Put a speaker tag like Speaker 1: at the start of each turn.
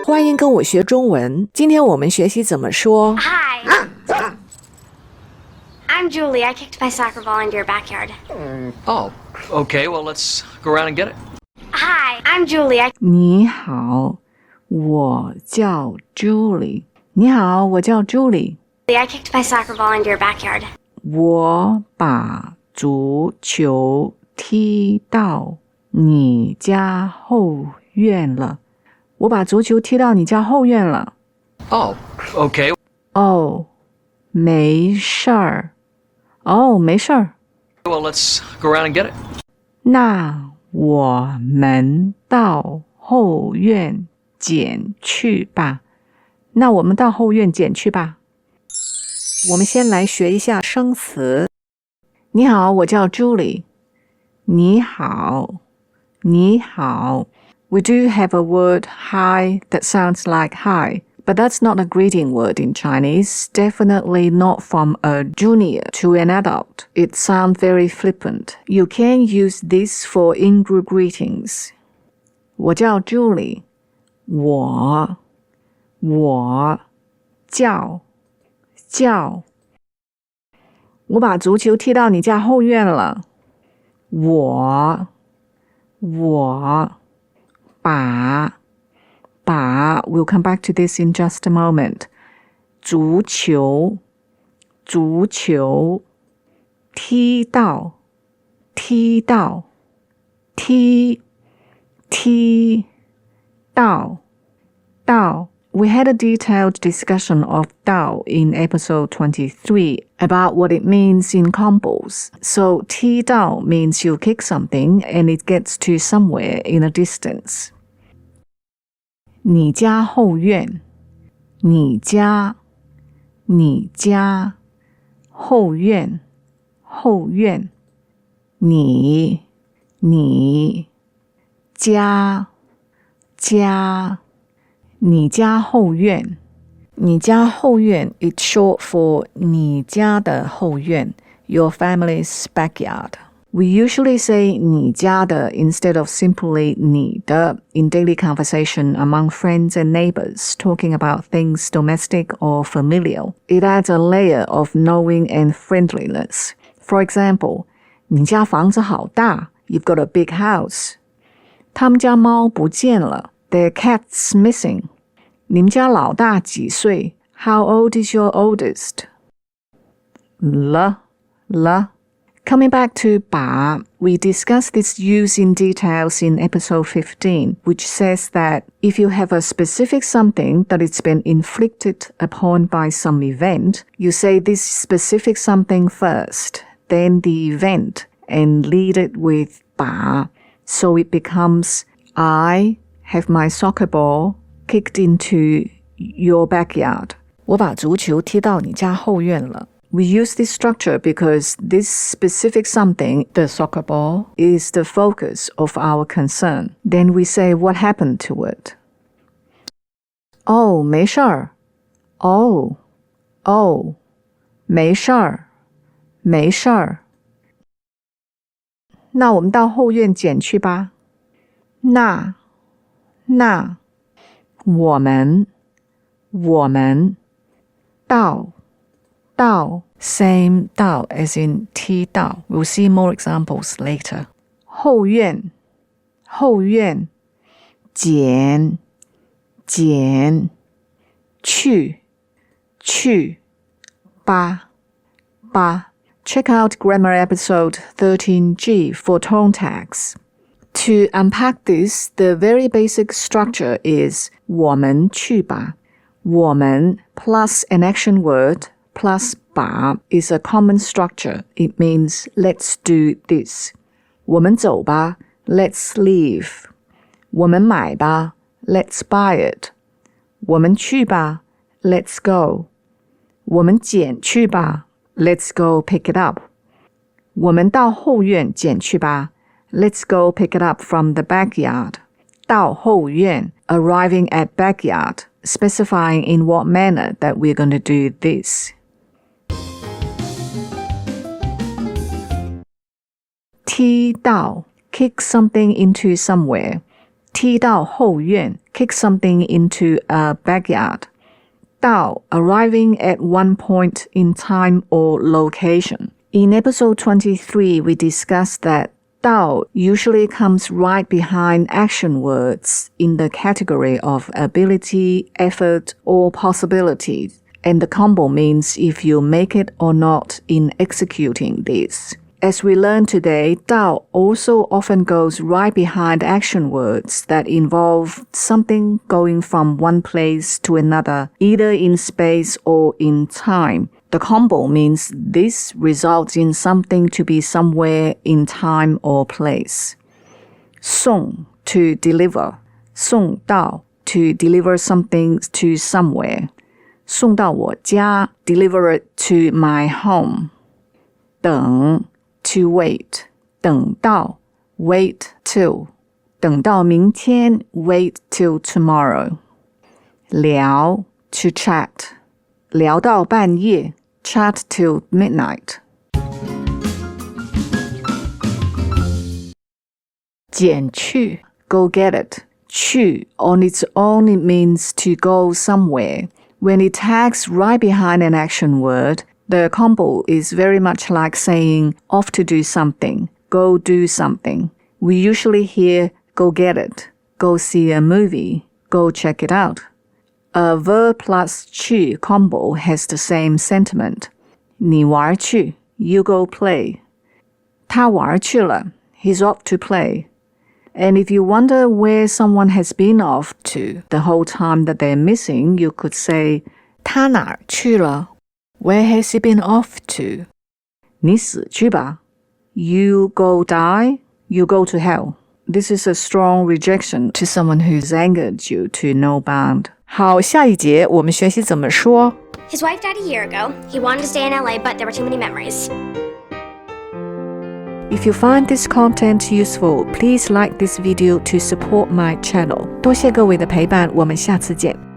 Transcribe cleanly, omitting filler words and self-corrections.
Speaker 1: 欢迎跟我学中文。今天我们学习怎么说。
Speaker 2: Hi. I'm Julie. I kicked my soccer ball into your backyard.
Speaker 3: Oh, okay. Well, let's go around and get it.
Speaker 2: Hi. I'm Julie.
Speaker 1: 你好，我叫 Julie。你好，我叫 Julie。I
Speaker 2: kicked my soccer ball into your backyard.
Speaker 1: 我把足球踢到你家后院了。我把足球踢到你家后院了。
Speaker 3: Oh, okay.
Speaker 1: 哦，没事儿。哦，没事儿。
Speaker 3: Well, let's go around and get it.
Speaker 1: 那我们到后院捡去吧。那我们到后院捡去吧。我们先来学一下生词。你好，我叫 Julie。你好，你好。We do have a word hi that sounds like hi, but that's not a greeting word in Chinese, definitely not from a junior to an adult. It sounds very flippant. You can use this for in-group greetings. 我叫 Julie. 我叫我把足球踢到你家后院了。我把 we'll come back to this in just a moment. 足球踢到We had a detailed discussion of Dao in episode 23 about what it means in combos. So 踢到 means you kick something and it gets to somewhere in a distance. 你家后院，你家后院，你家你家后院，你家后院 it's short for 你家的后院 your family's backyard. We usually say 你家的 instead of simply 你的 in daily conversation among friends and neighbours talking about things domestic or familial. It adds a layer of knowing and friendliness. For example, 你家房子好大 you've got a big house. 他们家猫不见了 their cat's missing. 你们家老大几岁 How old is your oldest? 了 Coming back to 把 we discussed this use in details in episode 15, which says that if you have a specific something that it's been inflicted upon by some event, you say this specific something first, then the event, and lead it with 把, so it becomes I have my soccer ball kicked into your backyard. 我把足球踢到你家后院了。We use this structure because this specific something, the soccer ball, is the focus of our concern. Then we say what happened to it. 哦，没事儿。哦，没事儿。那我们到后院捡去吧。那我们到 same 到 as in 踢到 We'll see more examples later. 后院捡去吧 Check out grammar episode 13G for tone tags. To unpack this, the very basic structure is 我们去吧。我们 plus an action word plus 把 is a common structure. It means let's do this. 我们走吧 let's leave. 我们买吧 let's buy it. 我们去吧 let's go. 我们捡去吧 let's go pick it up. 我们到后院捡去吧Let's go pick it up from the backyard. 到后院 arriving at backyard, specifying in what manner that we're going to do this. 踢到 kick something into somewhere. 踢到后院 kick something into a backyard. 到 arriving at one point in time or location. In episode 23, we discussed that 到 usually comes right behind action words in the category of ability, effort, or possibility, and the combo means if you make it or not in executing this. As we learned today, 到 also often goes right behind action words that involve something going from one place to another, either in space or in time. The combo means this results in something to be somewhere in time or place. 送 to deliver. 送到 to deliver something to somewhere. 送到我家 deliver it to my home. 等 to wait. 等到 wait till. 等到明天 wait till tomorrow. 聊 to chat. 聊到半夜chat till midnight. 拣去 go get it. 去 on its own it means to go somewhere. When it tags right behind an action word, the combo is very much like saying off to do something, go do something. We usually hear go get it, go see a movie, go check it out. A verb plus 去 combo has the same sentiment. 你玩去 you go play. 他玩去了 he's off to play. And if you wonder where someone has been off to the whole time that they're missing, you could say 他哪儿去了 Where has he been off to? 你死去吧 You go die, you go to hell. This is a strong rejection to someone who's angered you to no bound. 好，下一节我们学习怎么说。
Speaker 2: His wife died a year ago. He wanted to stay in LA, but there were too many memories.
Speaker 1: If you find this content useful, please like this video to support my channel. 多谢各位的陪伴，我们下次见。